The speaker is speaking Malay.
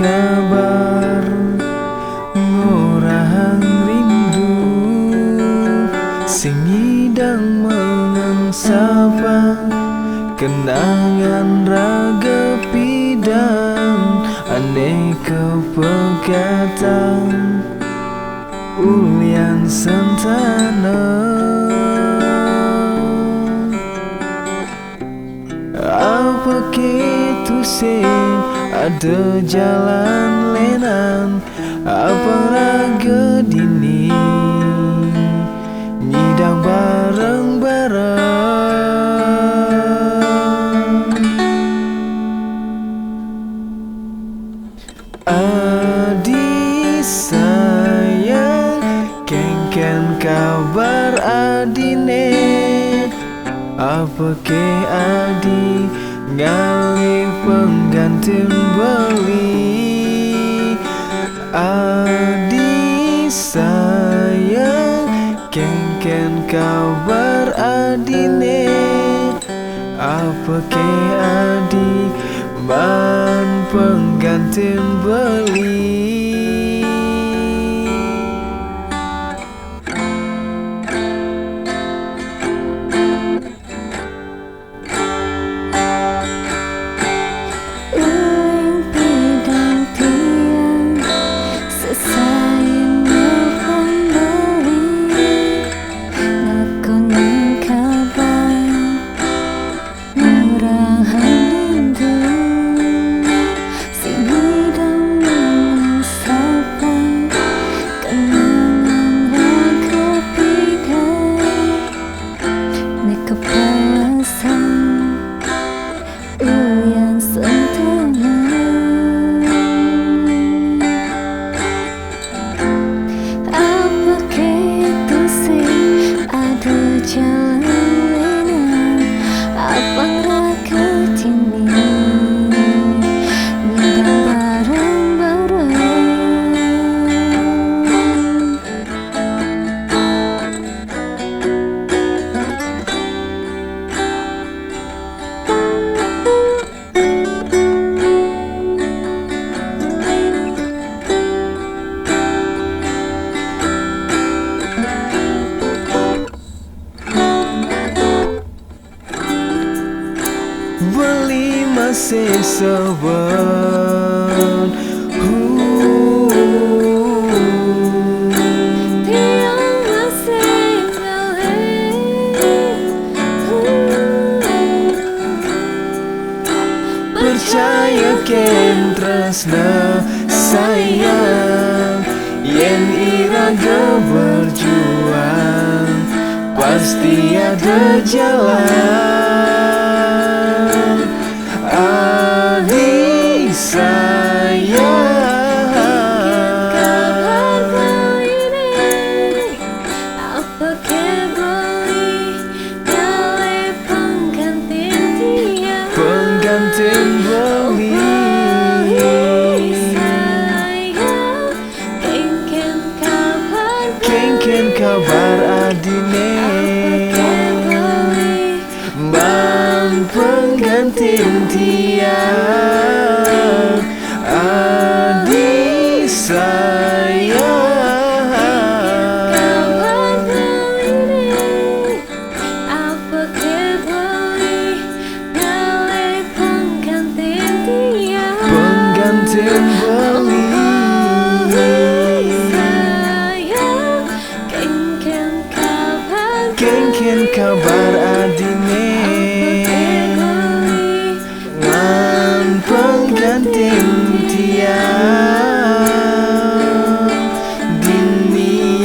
sabar ngurang rindu sing ngidang mengangsapa kenangan raga pidang aneka pegatan ulian sentana. Apa gitu sih ada jalan lenan apa raga dini nyidang bareng-bareng. Adi sayang kengken kabar adine apa ke adi ngali pengganti beli. Adi sayang kengken kabar adine apa ke adi man pengganti beli. Beli masih sabar tiang masih percaya ken tresna sayang yen iraga berjuang pasti ada jalan. Adi sayang kabar ini apa kebeli nyale penggantin dia penggantin beli. sayang Kengken kabar adine man penggantin tiang. Adi sayang apa kebeli nyale penggantin dia penggantin beli. Kengken kabar adine man penggantin tiang dini.